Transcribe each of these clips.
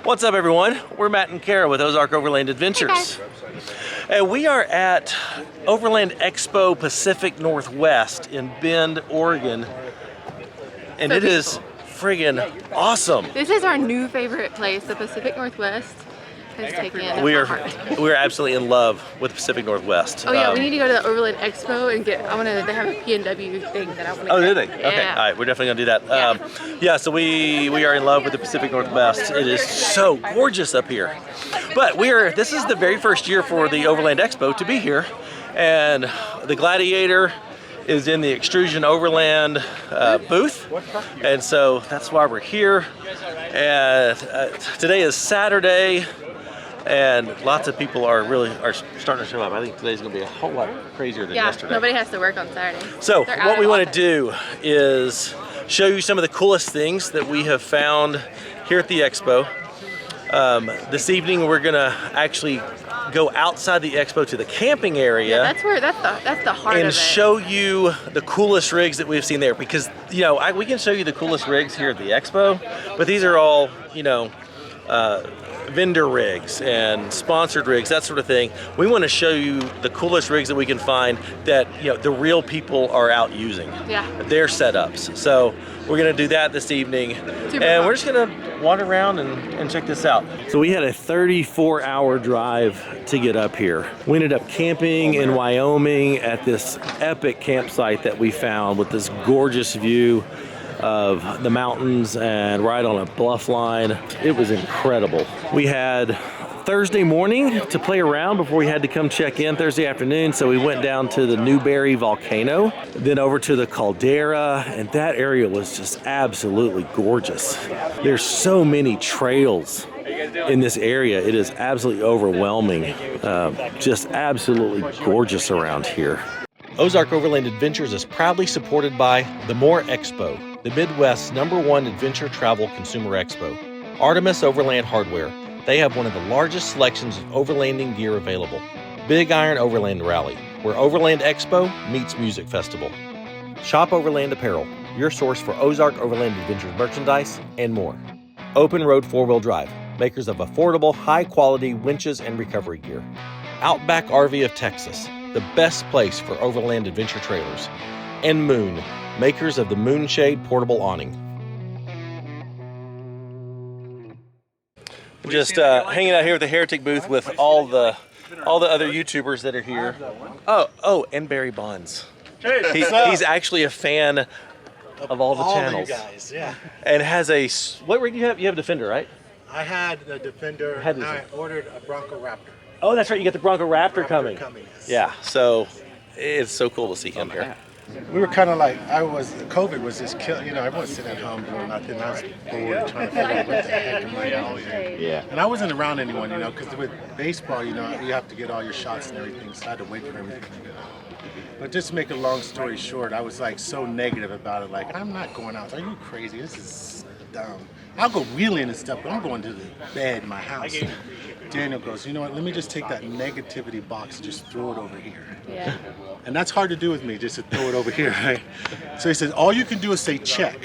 What's up, everyone? We're Matt and Kara with Ozark Overland Adventures. And we are at Overland Expo Pacific Northwest in Bend, Oregon. And it is friggin' awesome. This is our new favorite place, the Pacific Northwest has taken We're heart. absolutely in love with the Pacific Northwest. Oh yeah, we need to go to the Overland Expo and get, they have a P&W thing that I want to Oh, get. do they? Yeah. Okay, all right, we're definitely gonna do that. Yeah, so we are in love with the Pacific Northwest. It is so gorgeous up here. But this is the very first year for the Overland Expo to be here. And the Gladiator is in the Extrusion Overland booth. And so that's why we're here. And today is Saturday. And lots of people are starting to show up. I think today's gonna be a whole lot crazier than yesterday. Nobody has to work on Saturday. So what we want to do is show you some of the coolest things that we have found here at the expo. This evening we're gonna actually go outside the expo to the camping area. Yeah, that's the heart of it. And show you the coolest rigs that we've seen there, because we can show you the coolest rigs here at the expo, but these are all vendor rigs and sponsored rigs, that sort of thing. We want to show you the coolest rigs that we can find that the real people are out using. Yeah. Their setups. So we're gonna do that this evening. We're just gonna wander around and check this out. So we had a 34-hour drive to get up here. We ended up camping in Wyoming at this epic campsite that we found with this gorgeous view of the mountains and right on a bluff line. It was incredible. We had Thursday morning to play around before we had to come check in Thursday afternoon, so we went down to the Newberry volcano, then over to the caldera, and that area was just absolutely gorgeous. There's so many trails in this area. It is absolutely overwhelming. Just absolutely gorgeous around here. Ozark Overland Adventures is proudly supported by the More Expo, the Midwest's #1 adventure travel consumer expo. Artemis Overland Hardware. They have one of the largest selections of overlanding gear available. Big Iron Overland Rally, where Overland Expo meets Music Festival. Shop Overland Apparel, your source for Ozark Overland Adventures merchandise and more. Open Road 4-Wheel Drive, makers of affordable, high-quality winches and recovery gear. Outback RV of Texas, the best place for overland adventure trailers. And Moon, makers of the Moonshade portable awning. Just hanging out here at the Heretic booth with all the other YouTubers that are here. Oh, and Barry Bonds. He's actually a fan of all the channels. All you guys, yeah. And has what rig do you have? You have a Defender, right? I had the Defender, and I ordered a Bronco Raptor. Oh, that's right. You got the Bronco Raptor coming. Yes. Yeah. So it's so cool to see him here. We were kind of like, COVID was just killing, everyone's sitting at home doing nothing. I was bored trying to figure out what the heck am I doing. Yeah. And I wasn't around anyone, because with baseball, you have to get all your shots and everything, so I had to wait for everything to go. But just to make a long story short, I was like so negative about it. Like, I'm not going out. Are you crazy? This is dumb. I'll go wheeling and stuff, but I'm going to the bed in my house. Daniel goes, you know what, let me just take that negativity box and just throw it over here. Yeah. And that's hard to do with me, just to throw it over here, right? So he says, all you can do is say check.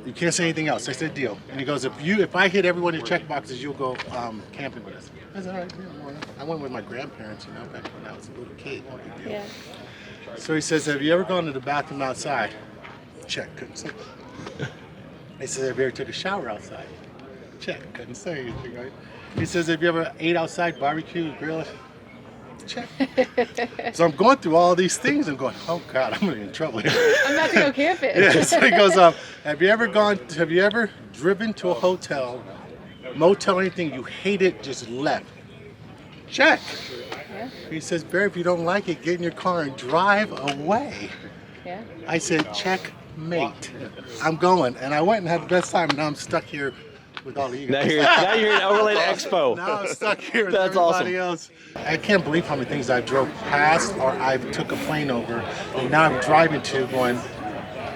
You can't say anything else. I said deal. And he goes, if I hit every one of your check boxes, you'll go camping with us. I said, all right, I went with my grandparents, back when I was a little kid. No big deal. Yeah. So he says, have you ever gone to the bathroom outside? Check, couldn't say. He says, have you ever took a shower outside? Check, couldn't say anything, right? He says, have you ever ate outside, barbecue, grill? Check. So I'm going through all these things and going, oh God, I'm gonna get in trouble here. I'm about to go camping. Yeah, so he goes, have you ever driven to a hotel, motel, anything, you hate it, just left? Check. Yeah. He says, Barry, if you don't like it, get in your car and drive away. Yeah. I said, checkmate. I'm going. And I went and had the best time. Now I'm stuck here with all of you guys. Now you're at Overland Expo. Now I'm stuck here with That's everybody awesome. else. I can't believe how many things I've drove past or I've took a plane over. And now I'm driving to going,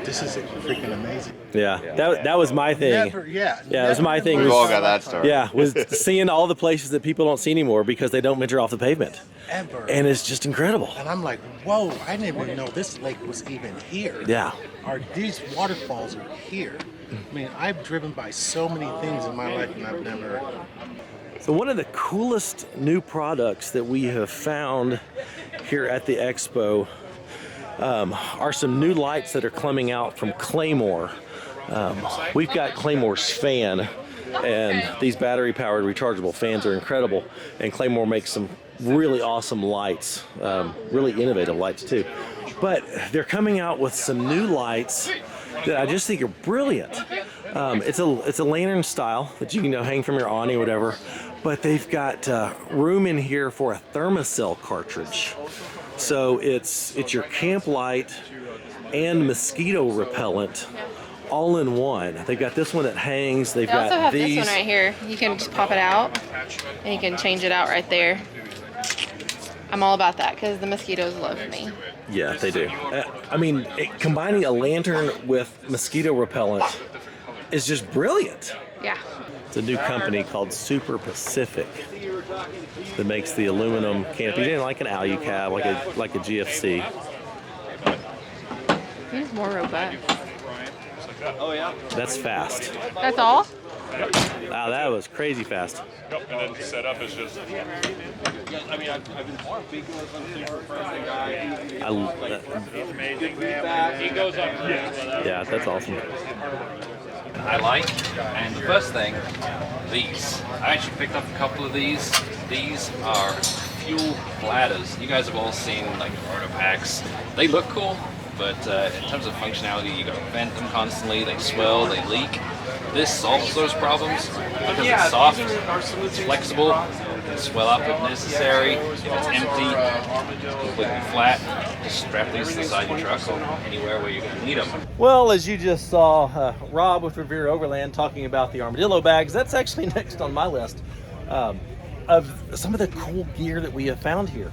this is freaking amazing. Yeah, that was my thing. Never, that was my thing. We've all got that story. Yeah, was seeing all the places that people don't see anymore because they don't venture off the pavement. Ever. And it's just incredible. And I'm like, whoa, I didn't even know this lake was even here. Yeah. These waterfalls are here. I mean, I've driven by so many things in my life and I've never. So one of the coolest new products that we have found here at the expo are some new lights that are coming out from Claymore. We've got Claymore's fan, and these battery-powered rechargeable fans are incredible. And Claymore makes some really awesome lights, really innovative lights too. But they're coming out with some new lights that I just think are brilliant. It's a lantern style that you can hang from your awning or whatever, but they've got room in here for a thermocell cartridge. So it's your camp light and mosquito repellent all in one. They've got this one that hangs. They've got also have these. this one right here. You can just pop it out and you can change it out right there. I'm all about that because the mosquitoes love me. Yeah, they do. I mean, combining a lantern with mosquito repellent is just brilliant. Yeah. It's a new company called Super Pacific that makes the aluminum canopy, like an Alucab, like a GFC. He's more robust. Oh yeah. That's fast. That's all? Wow, that was crazy fast. Yep, and then set up is just. I mean, I've been speaking with some super friendly guy. Amazing. He goes up. Yeah, that's awesome. I like, and the first thing, these. I actually picked up a couple of these. These are fuel bladders. You guys have all seen like rotor packs. They look cool, but in terms of functionality, you gotta vent them constantly. They swell, they leak. This solves those problems because it's soft, it's flexible, it can swell up if necessary. If it's empty, completely flat, just strap these to the side of your truck or anywhere where you're going to need them. Well, as you just saw, Rob with Revere Overland talking about the armadillo bags, that's actually next on my list of some of the cool gear that we have found here.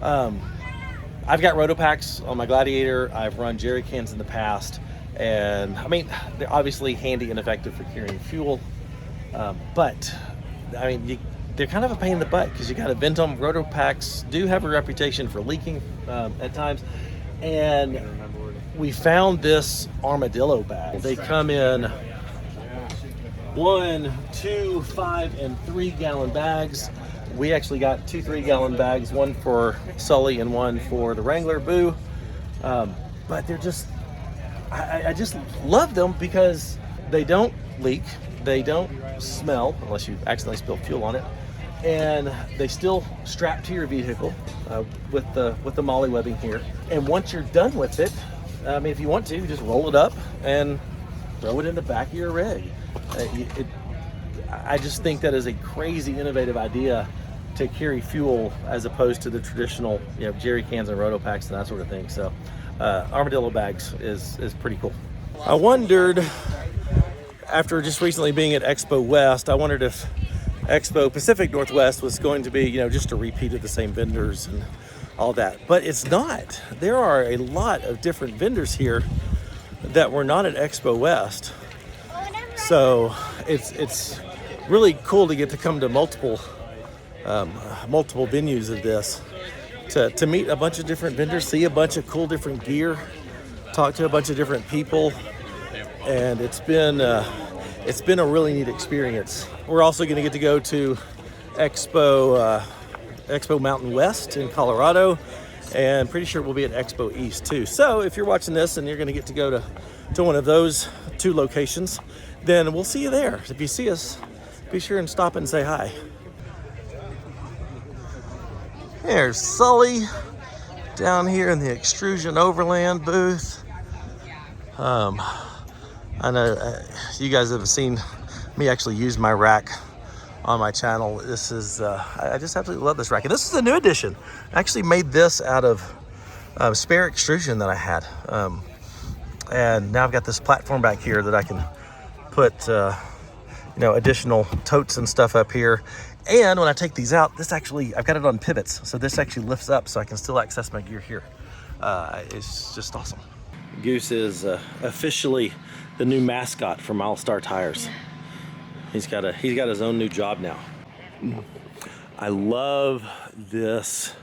I've got Rotopacks on my Gladiator. I've run jerry cans in the past. And I mean, they're obviously handy and effective for carrying fuel, but I mean, they're kind of a pain in the butt because you got to vent them. Rotopacks do have a reputation for leaking at times, and we found this armadillo bag. They come in 1, 2, 5, and 3 gallon bags. We actually got 2 3-gallon bags, one for Sully and one for the Wrangler Boo, but they're just. I just love them because they don't leak, they don't smell unless you accidentally spill fuel on it, and they still strap to your vehicle with the molly webbing here. And once you're done with it, I mean, if you want to, you just roll it up and throw it in the back of your rig. I just think that is a crazy innovative idea to carry fuel as opposed to the traditional, jerry cans and Rotopacks and that sort of thing. So. Armadillo bags is pretty cool. I wondered, after just recently being at Expo West, I wondered if Expo Pacific Northwest was going to be, just a repeat of the same vendors and all that. But it's not. There are a lot of different vendors here that were not at Expo West. So it's really cool to get to come to multiple venues of this. To meet a bunch of different vendors, see a bunch of cool different gear, talk to a bunch of different people, and it's been a really neat experience. We're also going to get to go to Expo Mountain West in Colorado, and pretty sure we'll be at Expo East too. So if you're watching this and you're going to get to go to one of those 2 locations, then we'll see you there. If you see us, be sure and stop and say hi. There's Sully down here in the Extrusion Overland booth. I know you guys have seen me actually use my rack on my channel. This is, I just absolutely love this rack. And this is a new addition. I actually made this out of spare extrusion that I had. And now I've got this platform back here that I can put, additional totes and stuff up here. And when I take these out, I've got it on pivots. So this actually lifts up so I can still access my gear here. It's just awesome. Goose is officially the new mascot for Milestar Tires. He's got his own new job now. I love this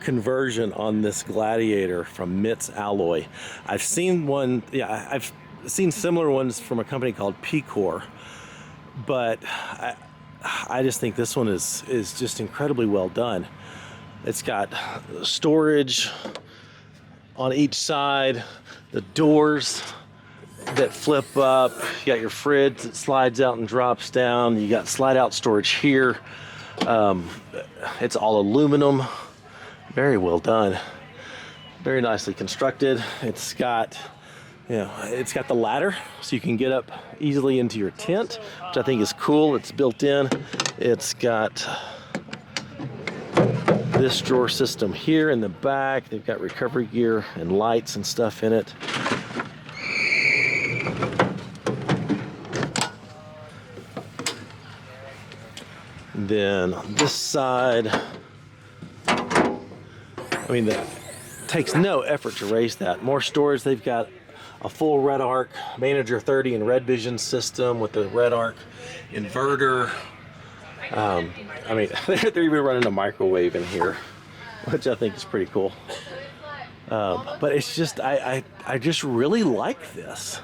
conversion on this Gladiator from Mitts Alloy. I've seen one, I've seen similar ones from a company called P-Core, but I just think this one is just incredibly well done. It's got storage on each side, the doors that flip up, you got your fridge that slides out and drops down, you got slide out storage here. It's all aluminum, very well done, very nicely constructed. It's got, you know, it's got the ladder so you can get up easily into your tent, which I think is cool. It's built in. It's got this drawer system here in the back. They've got recovery gear and lights and stuff in it. And then on this side, I mean, it takes no effort to raise that. More storage. They've got a full Red Arc Manager 30 and Red Vision system with the Red Arc inverter. I mean, they're even running a microwave in here, which I think is pretty cool. But it's just, I just really like this.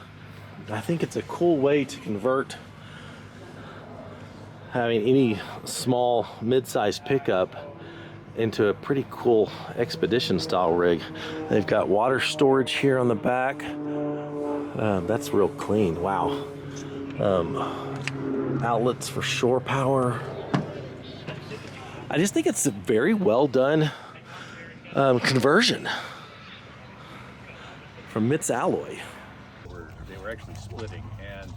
I think it's a cool way to convert having any small mid-sized pickup into a pretty cool expedition style rig. They've got water storage here on the back. That's real clean, wow. Outlets for shore power. I just think it's a very well done conversion from Mitts Alloy. They were actually splitting, and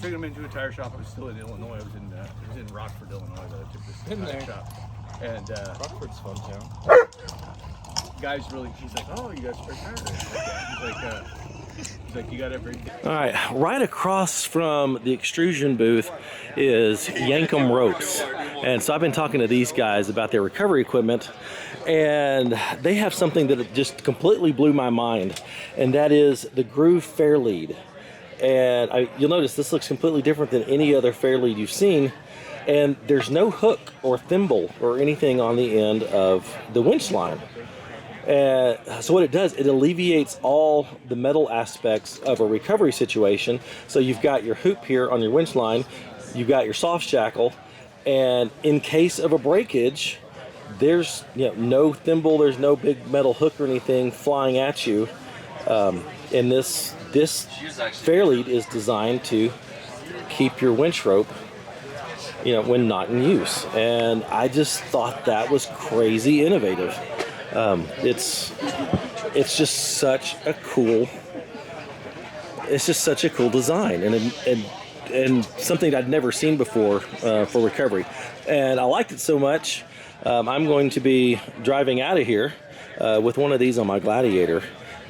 took them into a tire shop. I was still in Illinois. It was in Rockford, Illinois, that I took this tire shop. And Rockford's fun town. Guy's really, he's like, oh, you guys spare tires? He's like, you got everything. All right across from the extrusion booth is Yankum Ropes. And so I've been talking to these guys about their recovery equipment, and they have something that just completely blew my mind, and that is the Groove fairlead. And you'll notice this looks completely different than any other fairlead you've seen, and there's no hook or thimble or anything on the end of the winch line. So what it does, it alleviates all the metal aspects of a recovery situation. So you've got your hoop here on your winch line, you've got your soft shackle, and in case of a breakage, there's no thimble, there's no big metal hook or anything flying at you. And this fairlead is designed to keep your winch rope, when not in use. And I just thought that was crazy innovative. It's just such a cool design and something I'd never seen before for recovery. And I liked it so much, I'm going to be driving out of here with one of these on my Gladiator,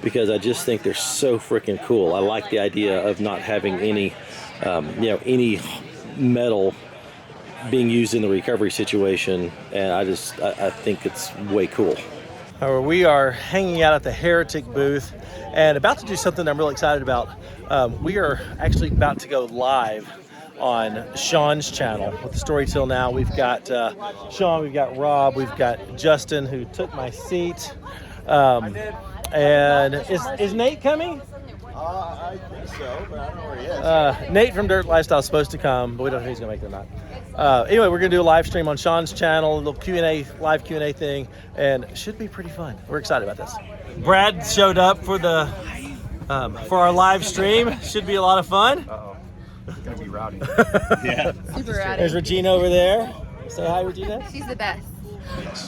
because I just think they're so freaking cool. I like the idea of not having any metal being used in the recovery situation, and I think it's way cool. We are hanging out at the Heretic booth and about to do something I'm really excited about. We are actually about to go live on Sean's channel with the Story Till Now. We've got Sean, we've got Rob, we've got Justin, who took my seat. And is Nate coming? I think so, but I don't know where he is. Nate from Dirt Lifestyle is supposed to come, but we don't know if he's gonna make it or not. Anyway, we're gonna do a live stream on Sean's channel, a little live Q&A thing, and it should be pretty fun. We're excited about this. Brad showed up for for our live stream. Should be a lot of fun. It's gonna be rowdy. Yeah. Super rowdy. There's Regina over there. Say hi, Regina. She's the best.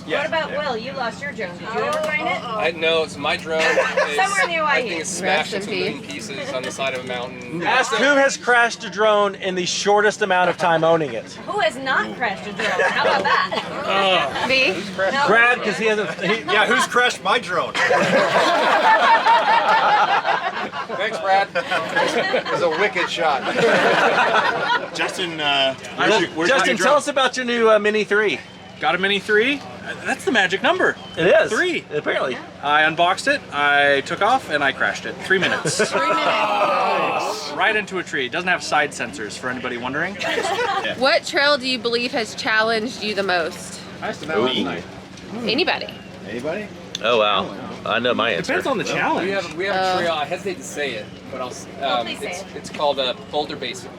Yeah. What about Will? You lost your drone. Did you ever find it? No, it's my drone. Somewhere near I think it's smashed Rest into in a million pieces on the side of a mountain. Ask who has crashed a drone in the shortest amount of time owning it. Who has not crashed a drone? How about that? Me? No. Brad, because he hasn't. Yeah, who's crashed my drone? Thanks, Brad. It was a wicked shot. Justin, Justin, tell us about your new Mini 3. Got a Mini 3. That's the magic number. It is. 3. Apparently. I unboxed it, I took off, and I crashed it. 3 minutes. 3 minutes. Right into a tree. It doesn't have side sensors, for anybody wondering. What trail do you believe has challenged you the most? I used to know last night. Anybody? Anybody? Oh, wow. I know my answer. Depends on the challenge. We have a trail. I hesitate to say it, but it's called Boulder Basin,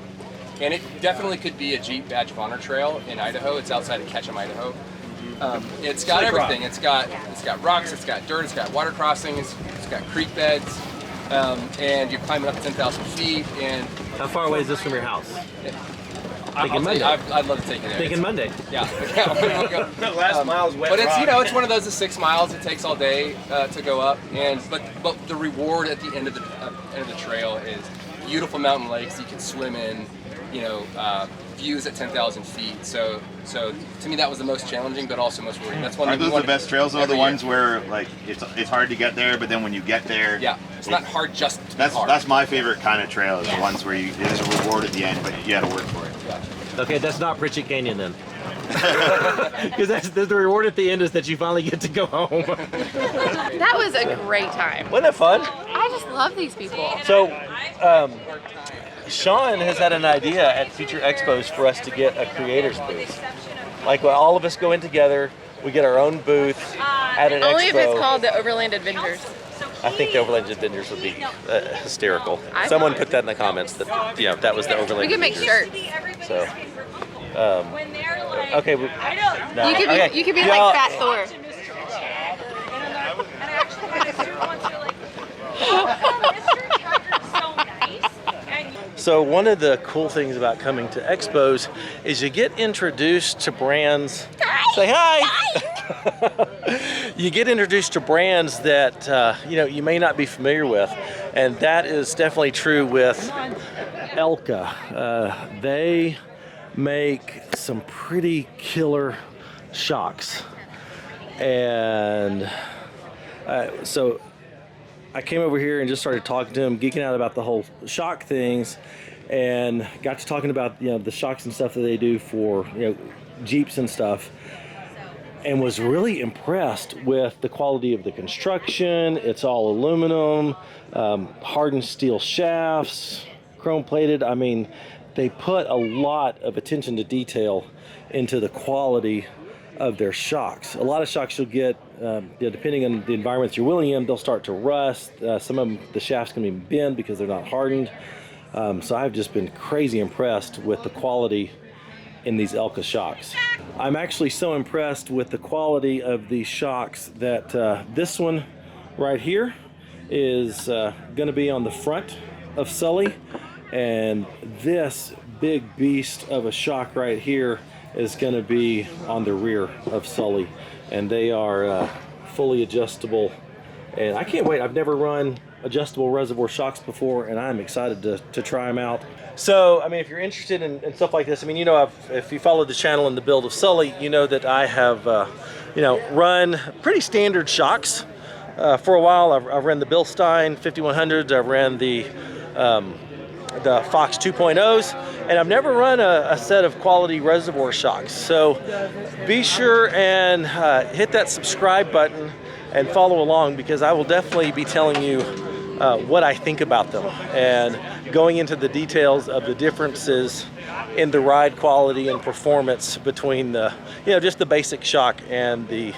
and it definitely could be a Jeep Badge of Honor trail in Idaho. It's outside of Ketchum, Idaho. It's got everything. It's got rocks. It's got dirt. It's got water crossings. It's got creek beds, and you're climbing up 10,000 feet. And how far away is this from your house? Thinking Monday. I'd love to take it there. Thinking Monday. Yeah. We'll go. The last mile's wet. But it's it's one of those 6 miles. It takes all day to go up, but the reward at the end of the trail is beautiful mountain lakes you can swim in. Views at 10,000 feet. So to me that was the most challenging, but also most rewarding. That's one. Are those the best trails, though? The ones where like it's hard to get there, but then when you get there, it's not hard just to be hard. That's my favorite kind of trail. Is the ones where there's a reward at the end, but you got to work for it. Yeah. Okay, that's not Pritchett Canyon then. Because the reward at the end is that you finally get to go home. That was a great time. Wasn't that fun? I just love these people. So, Sean has had an idea at future expos for us to get a creators booth. Like when all of us go in together, we get our own booth at an Only expo. if it's called the Overland Adventures. I think the Overland Adventures would be hysterical. Someone put that in the comments that that was the Overland. We could make Adventures. shirts. So, okay. You could be like Fat Thor. So one of the cool things about coming to expos is you get introduced to brands. Say hi. You get introduced to brands that you may not be familiar with, and that is definitely true with Elka. They make some pretty killer shocks, and so I came over here and just started talking to him, geeking out about the whole shock things, and got to talking about the shocks and stuff that they do for Jeeps and stuff, and was really impressed with the quality of the construction. It's all aluminum, hardened steel shafts, chrome plated. I mean, they put a lot of attention to detail into the quality of their shocks. A lot of shocks you'll get, depending on the environments you're wheeling in, they'll start to rust. Some of them, the shafts can even bend because they're not hardened. So I've just been crazy impressed with the quality in these Elka shocks. I'm actually so impressed with the quality of these shocks that this one right here is going to be on the front of Sully, and this big beast of a shock right here is going to be on the rear of Sully, and they are fully adjustable, and I can't wait. I've never run adjustable reservoir shocks before, and I'm excited to try them out. So, I mean, if you're interested in stuff like this, I mean, if you follow the channel and the build of Sully, you know that I have, run pretty standard shocks for a while. I've run the Bill Stein 5100s. I've ran the Fox 2.0s, and I've never run a set of quality reservoir shocks. So be sure and hit that subscribe button and follow along, because I will definitely be telling you what I think about them and going into the details of the differences in the ride quality and performance between the just the basic shock and the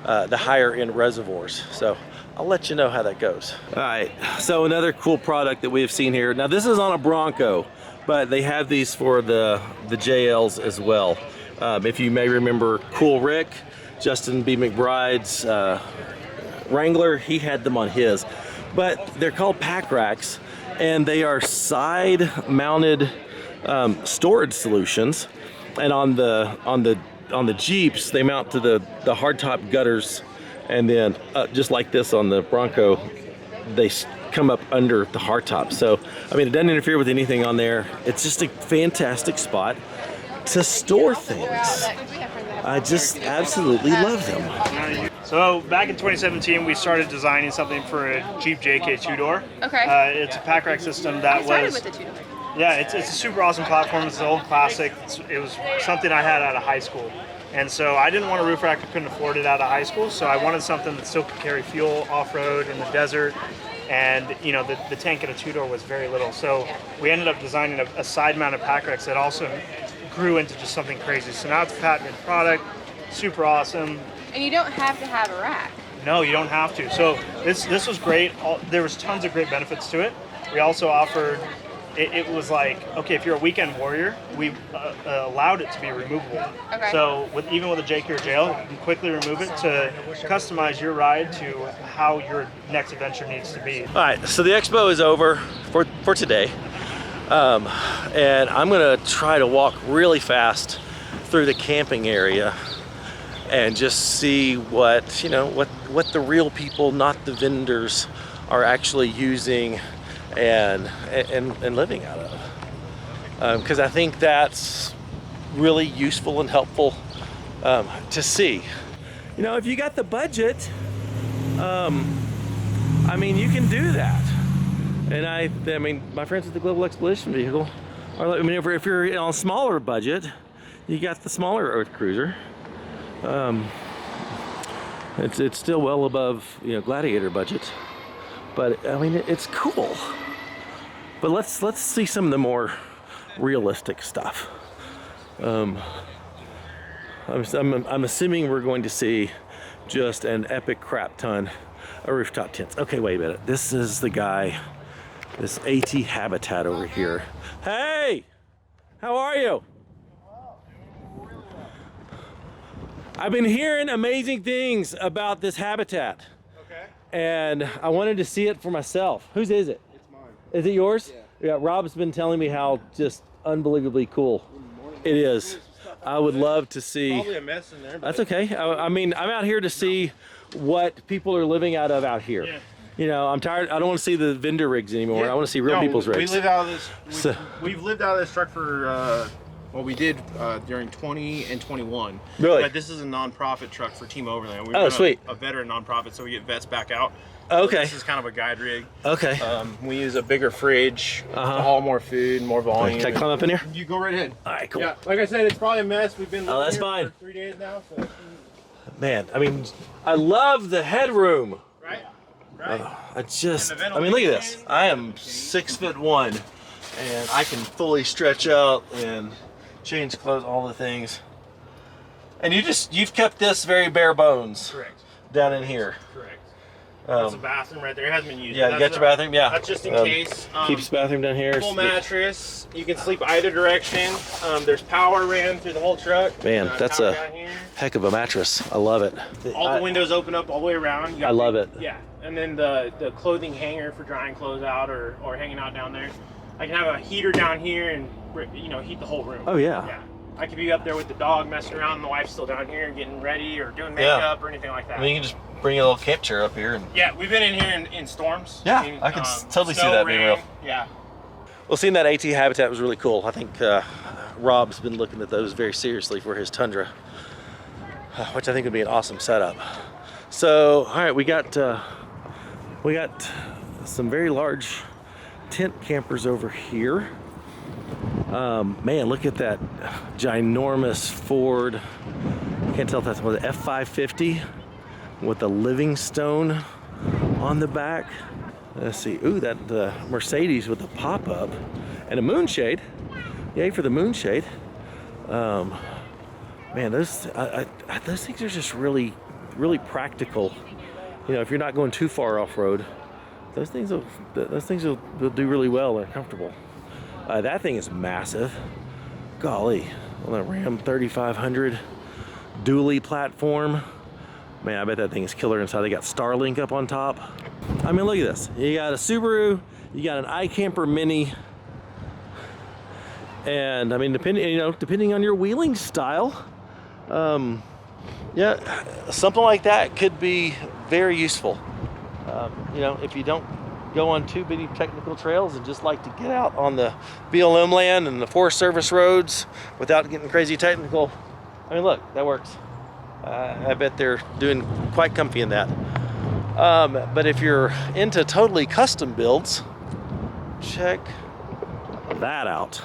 higher end reservoirs. So I'll let you know how that goes. All right, so another cool product that we have seen here. Now this is on a Bronco, but they have these for the JLs as well. If you may remember Cool Rick, Justin B. McBride's Wrangler, he had them on his. But they're called pack racks, and they are side mounted storage solutions. And on the Jeeps, they mount to the hardtop gutters, and then just like this on the Bronco, they come up under the hardtop. So I mean, it doesn't interfere with anything on there. It's just a fantastic spot to store things. I just absolutely love them. So back in 2017, we started designing something for a Jeep JK two-door. Okay. It's a pack rack system that started with the two-door. Yeah, it's a super awesome platform. It's an old classic. It was something I had out of high school. And so I didn't want a roof rack. I couldn't afford it out of high school. So I wanted something that still could carry fuel off-road in the desert. And the tank in a two-door was very little. So we ended up designing a side-mounted pack rack that also grew into just something crazy. So now it's a patented product, super awesome. And you don't have to have a rack. No, you don't have to. So this was great. There was tons of great benefits to it. We also offered, it was like, okay, if you're a weekend warrior, we allowed it to be removable. Okay. So even with a Jake or jail, you can quickly remove it to customize your ride to how your next adventure needs to be. All right, so the expo is over for today. And I'm gonna try to walk really fast through the camping area and just see what, you know, what the real people, not the vendors, are actually using and living out of. Because I think that's really useful and helpful to see. You know, if you got the budget, I mean, you can do that. And I mean, my friends with the Global Expedition vehicle, I mean, if you're on a smaller budget, you got the smaller Earth Cruiser. It's still well above, you know, Gladiator budget, but I mean, it's cool. But let's see some of the more realistic stuff. I'm assuming we're going to see just an epic crap ton of rooftop tents. Okay, wait a minute. This is the guy. This AT Habitat over here. Hey, how are you? I've been hearing amazing things about this habitat. Okay. And I wanted to see it for myself. Whose is it? It's mine. Is it yours? Yeah. Yeah, Rob's been telling me how just unbelievably cool it is. I would love to see. Probably a mess in there. That's okay. I mean, I'm out here to see what people are living out of out here. Yeah. You know, I'm tired. I don't want to see the vendor rigs anymore. I want to see real people's rigs. We live out of this. We've lived out of this truck for, well, we did during 20 and 21. Really? But this is a non-profit truck for Team Overland. Oh, sweet. A veteran non-profit, so we get vets back out. Okay. So this is kind of a guide rig. Okay. We use a bigger fridge to haul more food, more volume. Can I climb up in here? You go right ahead. All right, cool. Yeah, like I said, it's probably a mess. We've been living that's here fine. for 3 days now. So. Man, I mean, I love the headroom. Right. Right. I mean, look at this. I am 6'1", and I can fully stretch out and change clothes, all the things. And you've kept this very bare bones. Correct. Down in here. Correct. That's a bathroom right there. It hasn't been used. Yeah, you got your bathroom. Yeah. That's just in case. Keeps bathroom down here. Full mattress. You can sleep either direction. There's power ran through the whole truck. Man, that's a heck of a mattress. I love it. All the windows open up all the way around. I love it. Yeah, and then the clothing hanger for drying clothes out or hanging out down there. I can have a heater down here and, you know, heat the whole room. Oh yeah. Yeah. I could be up there with the dog messing around and the wife's still down here getting ready or doing makeup or anything like that. I mean, you can just bring a little camp chair up here. And yeah, we've been in here in storms. Yeah, I can totally see that being real. Yeah. Well, seeing that AT Habitat was really cool. I think Rob's been looking at those very seriously for his Tundra, which I think would be an awesome setup. So, all right, we got some very large tent campers over here. Man, look at that ginormous Ford. Can't tell if that's what, F550 with the Livingstone on the back. Let's see. Ooh, that Mercedes with the pop-up and a moonshade. Yay for the moonshade. Man, those things are just really, really practical. You know, if you're not going too far off-road, those things will do really well. They're comfortable. That thing is massive. Golly, on that Ram 3500 dually platform. Man, I bet that thing is killer inside. They got Starlink up on top. I mean, look at this. You got a Subaru, you got an iCamper Mini, and I mean, depending on your wheeling style, yeah, something like that could be very useful. You know, if you don't go on too many technical trails and just like to get out on the BLM land and the Forest Service roads without getting crazy technical. I mean, look, that works. I bet they're doing quite comfy in that. But if you're into totally custom builds, check that out.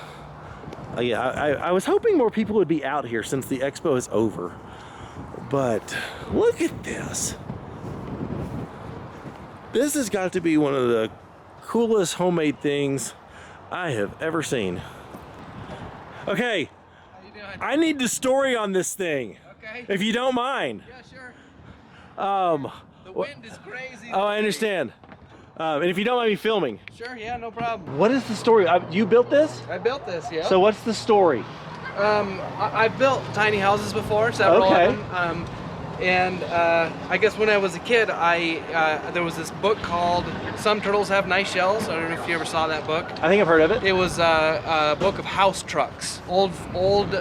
Yeah, I was hoping more people would be out here since the expo is over. But look at this. This has got to be one of the coolest homemade things I have ever seen. Okay, how you doing? I need the story on this thing. Okay. If you don't mind. Yeah, sure. The wind is crazy. Oh, I understand. And if you don't mind me filming. Sure, yeah, no problem. What is the story? You built this? I built this, yeah. So what's the story? I've built tiny houses before, several Okay. of them. I guess when I was a kid, there was this book called Some Turtles Have Nice Shells. I don't know if you ever saw that book. I think I've heard of it. It was a book of house trucks, old farm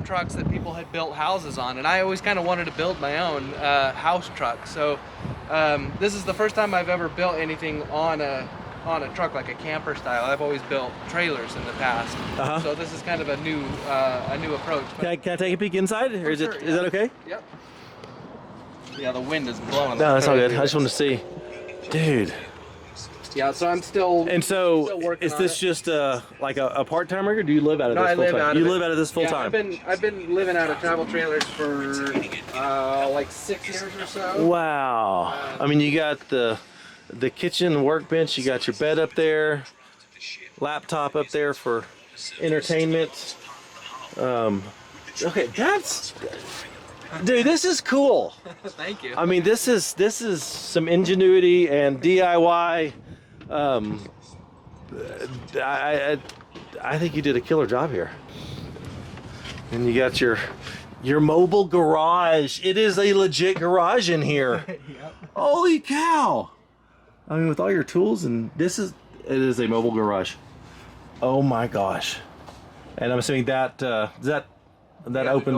trucks that people had built houses on, and I always kind of wanted to build my own house truck. So this is the first time I've ever built anything on a truck, like a camper style. I've always built trailers in the past, so this is kind of a new approach. Can I take a peek inside, or is that okay? Yep. Yeah, the wind is blowing. No, that's all good. I just want to see, dude. Yeah, so I'm still. And so, working is on this it. just like a part-time rig, or do you live out of No, this I full live time? out of You it. live out of this full Yeah, time. I've been living out of travel trailers for like 6 years or so. Wow. I mean, you got the kitchen workbench, you got your bed up there, laptop up there for entertainment. Okay, dude, this is cool. Thank you. I mean, this is some ingenuity and DIY. I think you did a killer job here. And you got your mobile garage. It is a legit garage in here. Yep. Holy cow! I mean, with all your tools, and it is a mobile garage. Oh my gosh! And I'm assuming that opens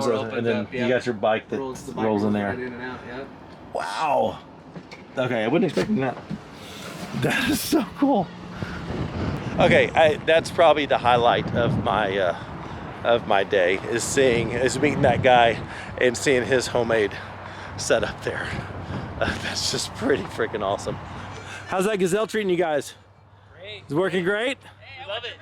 up, and then you got your bike that rolls in there. Right in and out, yeah. Wow. Okay, I wasn't expecting that. That is so cool. Okay, that's probably the highlight of my day is meeting that guy and seeing his homemade setup there. That's just pretty freaking awesome. How's that gazelle treating you guys? Great. Is it working great? We love it.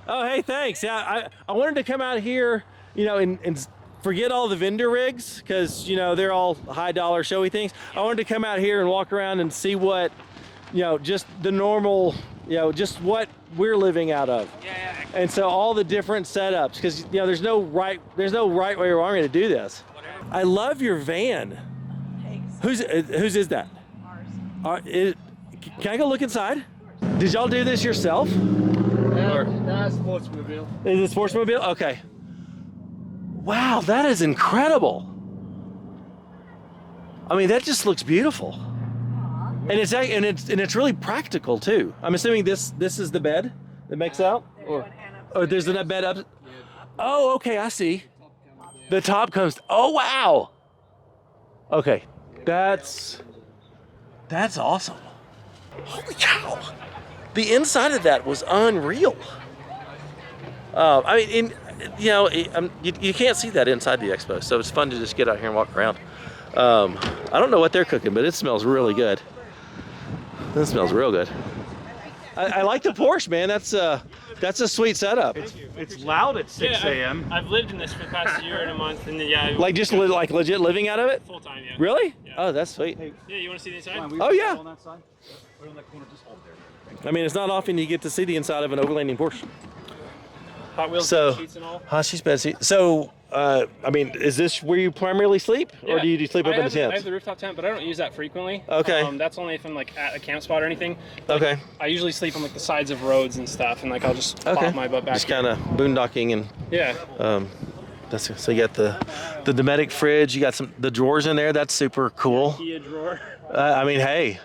Oh, hey, thanks. Yeah, I wanted to come out here, and forget all the vendor rigs, because, they're all high dollar showy things. I wanted to come out here and walk around and see what, just the normal, just what we're living out of. Yeah. And so all the different setups, because, there's no right way or wrong way to do this. Whatever. I love your van. Whose is that? Ours. Can I go look inside? Did y'all do this yourself? That's Sportsmobile. Is it Sportsmobile? Okay. Wow, that is incredible. I mean, that just looks beautiful. And it's really practical too. I'm assuming this is the bed that makes out, or there's a bed up. Oh, okay, I see. The top comes. Oh, wow. Okay, that's awesome. Holy cow! The inside of that was unreal. I mean, you can't see that inside the expo, so it's fun to just get out here and walk around. I don't know what they're cooking, but it smells really good. That smells real good. I like the Porsche, man. That's a sweet setup. It's loud at 6 a.m. I've lived in this for the past year and a month, and Like just like legit living out of it? full time, yeah. Really? Yeah. Oh, that's sweet. Yeah, you want to see the inside? Oh yeah. On that side? Right on that corner, just hold there. I mean, it's not often you get to see the inside of an overlanding Porsche. Hot Wheels So, sheets and all. hot sheets, bed seat. So, I mean, is this where you primarily sleep, or Yeah. do you sleep up in the I tent? have the rooftop tent, but I don't use that frequently. Okay. That's only if I'm like at a camp spot or anything. Like, Okay. I usually sleep on like the sides of roads and stuff, and like I'll just Okay. pop my butt back. Just kind of boondocking and. Yeah. So you got the Dometic fridge. You got the drawers in there. That's super cool. IKEA drawer. I mean, hey,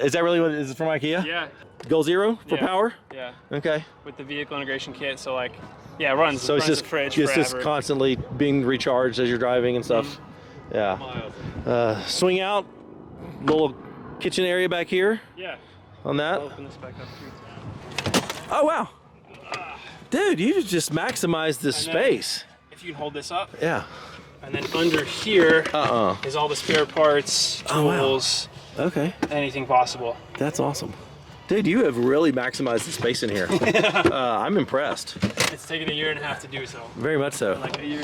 is that really what is it from IKEA? Yeah. Goal Zero for Yeah. power. Yeah. Okay. With the vehicle integration kit, so like, yeah, it runs. So it's runs just the fridge it's just forever. constantly being recharged as you're driving and stuff. Yeah. Swing out, little kitchen area back here. Yeah. On that. I'll open this back up too. Oh wow. Dude, you just maximized this And then, space. If you can hold this up. Yeah. And then under here is all the spare parts, tools, Okay. anything possible. That's awesome. Dude, you have really maximized the space in here. I'm impressed. It's taken a year and a half to do so. Very much so. Like a year.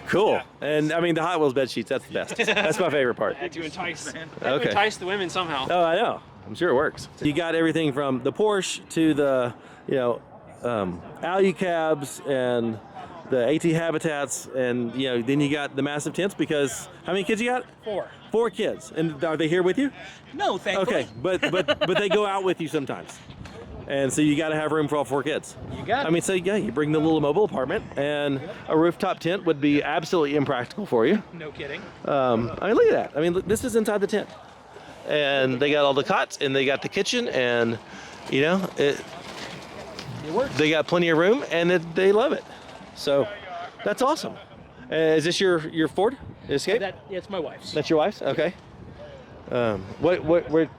Cool. And I mean, the Hot Wheels bed sheets, that's the best. That's my favorite part. I had to entice, Okay. entice the women somehow. Oh, I know. I'm sure it works. You got everything from the Porsche to the, alu cabs and the AT habitats, and you know, then you got the massive tents. Because how many kids you got? 4. 4 kids, and are they here with you? No, thankfully. Okay, but they go out with you sometimes, and so you got to have room for all 4 kids. You got it. I mean, so yeah, you bring the little mobile apartment, and a rooftop tent would be absolutely impractical for you. No kidding. I mean, look at that. I mean, look, this is inside the tent, and they got all the cots, and they got the kitchen, and you know, it works. They got plenty of room, and they love it. So that's awesome. Is this your Ford Escape? It's my wife's. That's your wife's? Okay. Where,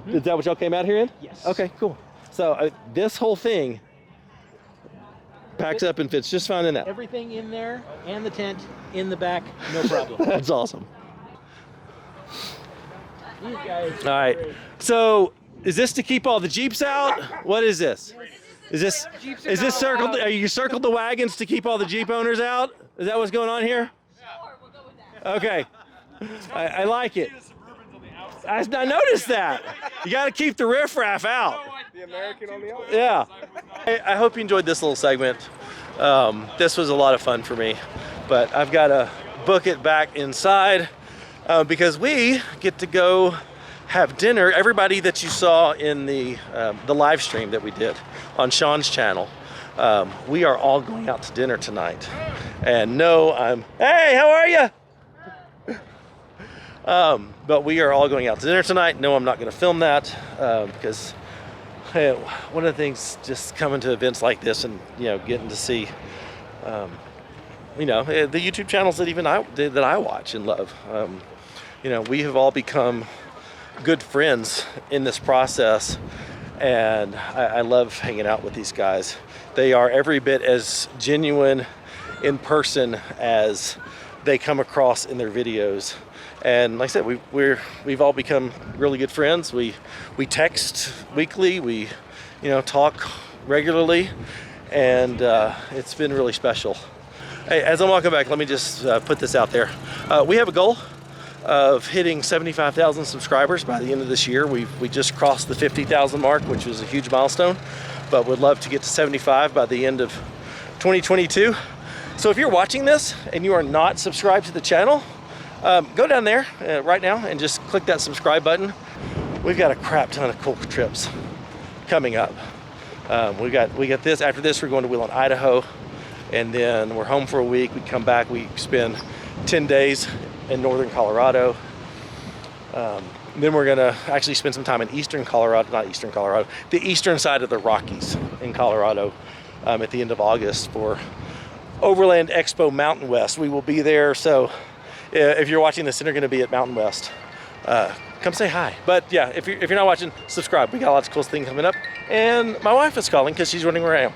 is that what y'all came out here in? Yes. Okay, cool. So this whole thing packs up and fits just fine in that. Everything in there and the tent in the back, no problem. That's awesome. These guys. All right. So is this to keep all the Jeeps out? What is this? Is this circled? Are you circled the wagons to keep all the Jeep owners out? Is that what's going on here? Okay. I like it. I noticed that. You got to keep the riffraff out. The American on the outside. Yeah. I hope you enjoyed this little segment. This was a lot of fun for me, but I've got to book it back inside because we get to go have dinner. Everybody that you saw in the live stream that we did on Sean's channel, we are all going out to dinner tonight. And no, hey, how are you? But we are all going out to dinner tonight. No, I'm not going to film that because hey, one of the things just coming to events like this and you know getting to see you know the YouTube channels that I watch and love. You know, we have all become good friends in this process, and I love hanging out with these guys. They are every bit as genuine in person as they come across in their videos. And like I said, we've all become really good friends. We text weekly. We talk regularly, and it's been really special. Hey, as I'm walking back, let me just put this out there. We have a goal of hitting 75,000 subscribers by the end of this year. We just crossed the 50,000 mark, which was a huge milestone, but would love to get to 75 by the end of 2022. So if you're watching this and you are not subscribed to the channel, go down there right now and just click that subscribe button. We've got a crap ton of cool trips coming up. We got this. After this, we're going to Wheeling, Idaho, and then we're home for a week. We come back. We spend 10 days in northern Colorado. Then we're gonna actually spend some time in eastern Colorado, not eastern Colorado, the eastern side of the Rockies in Colorado at the end of August for Overland Expo Mountain West. We will be there, so if you're watching this and you're gonna be at Mountain West, come say hi. But yeah, if you're not watching, subscribe. We got lots of cool things coming up. And my wife is calling because she's wondering where I am.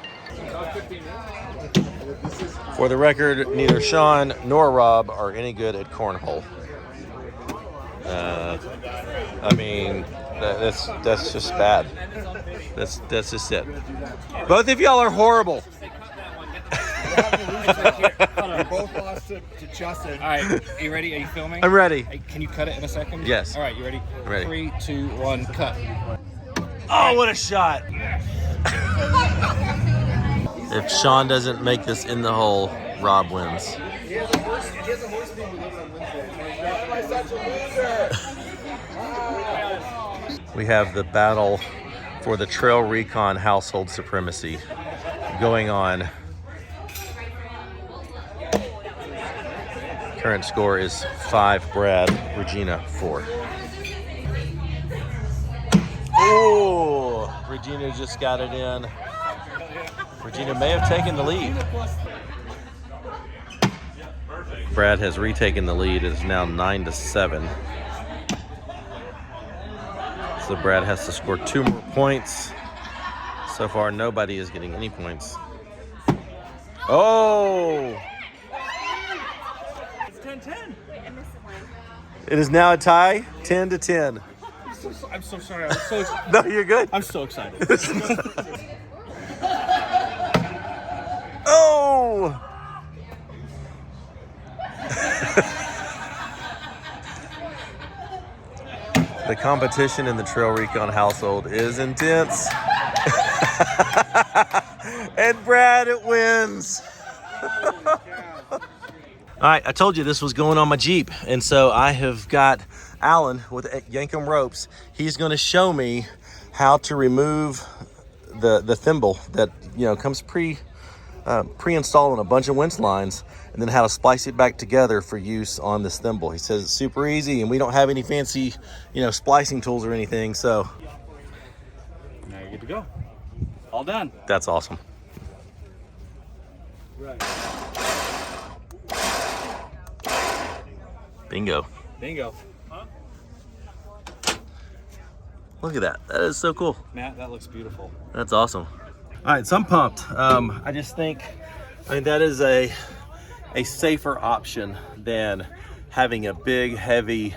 For the record, neither Sean nor Rob are any good at cornhole. I mean, that's just bad. That's just it. Both of y'all are horrible. Both lost to Justin. All right, are you ready? Are you filming? I'm ready. Hey, can you cut it in a second? Yes. All right, you ready? I'm ready. 3, 2, 1, cut. Oh, what a shot! If Sean doesn't make this in the hole, Rob wins. We have the battle for the Trail Recon household supremacy going on. Current score is 5 Brad, Regina 4. Oh, Regina just got it in. Regina may have taken the lead. Brad has retaken the lead. It is now 9-7. So Brad has to score 2 more points. So far, nobody is getting any points. Oh! It's 10-10. It is now a tie, 10-10. I'm so sorry. I'm so excited. No, you're good. I'm so excited. Oh! The competition in the Trail Recon household is intense. And Brad, it wins. All right, I told you this was going on my Jeep, and so I have got Alan with Yankum ropes. He's going to show me how to remove the thimble that comes pre-installed on a bunch of winch lines, and then how to splice it back together for use on this thimble. He says it's super easy, and we don't have any fancy splicing tools or anything. So Now you're good to go. All done. that's awesome. Right. Bingo. Bingo. Look at that. That is so cool. Matt, that looks beautiful. That's awesome. All right, so I'm pumped. I just think that is a safer option than having a big, heavy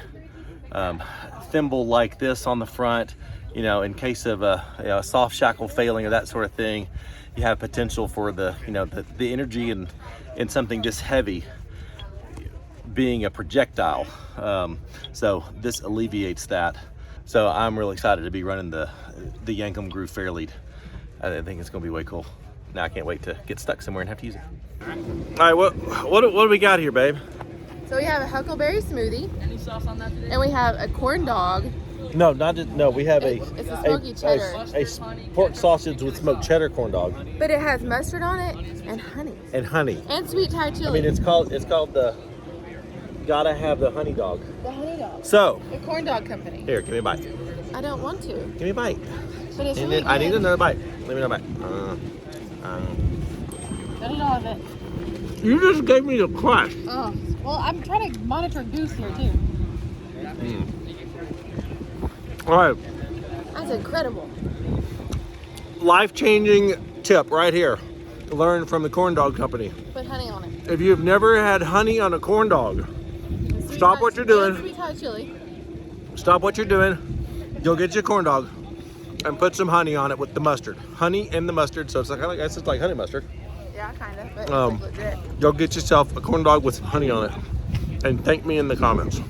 thimble like this on the front. In case of a soft shackle failing or that sort of thing, you have potential for the energy in something this heavy being a projectile. So this alleviates that. So I'm really excited to be running the Yankum Groove fairlead. I think it's gonna be way cool. Now I can't wait to get stuck somewhere and have to use it. All right, what do we got here, babe? So we have a huckleberry smoothie. Any sauce on that today? And we have a corn dog. No, we have it's a smoky cheddar. A pork sausage with smoked cheddar corn dog. But it has mustard on it and honey. And honey. And sweet Thai chili. I mean, it's called the gotta have the honey dog. The honey dog. So. The corn dog company. Here, give me a bite. I don't want to. Give me a bite. But it's really good. I need another bite. Let me another bite. Don't eat all of it. You just gave me the crust. Oh, well, I'm trying to monitor Goose here too. All right. That's incredible. Life-changing tip right here. Learn from the corn dog company. Put honey on it. If you've never had honey on a corn dog, stop what you're doing. Sweet Thai chili. Stop what you're doing. Go get your corn dog and put some honey on it with the mustard. Honey and the mustard, so it's like, I guess it's like honey mustard. Yeah, kind of, but it's like legit. Go get yourself a corn dog with some honey on it and thank me in the comments.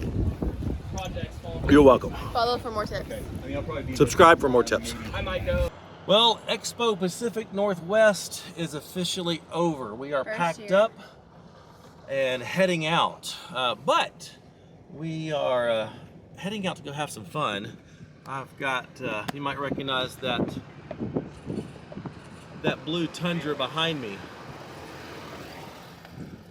You're welcome. Follow for more tips. Subscribe for more tips. I might go. Well, Expo Pacific Northwest is officially over. We are packed up and heading out. But we are heading out to go have some fun. I've got, you might recognize that blue Tundra behind me.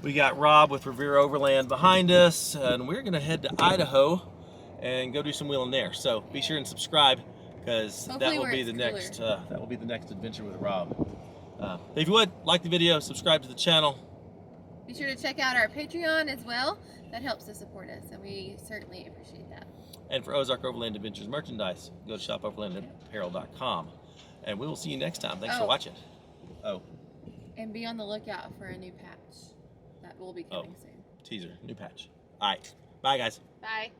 We got Rob with Revere Overland behind us, and we're gonna head to Idaho and go do some wheeling there. So be sure and subscribe, because that will be the next adventure with Rob. If you would like the video, subscribe to the channel. Be sure to check out our Patreon as well. That helps to support us, and we certainly appreciate that. And for Ozark Overland Adventures merchandise, go to shopoverlandapparel.com. And we will see you next time. Thanks for watching. And be on the lookout for a new patch that will be coming soon. Teaser, new patch. All right. Bye, guys. Bye.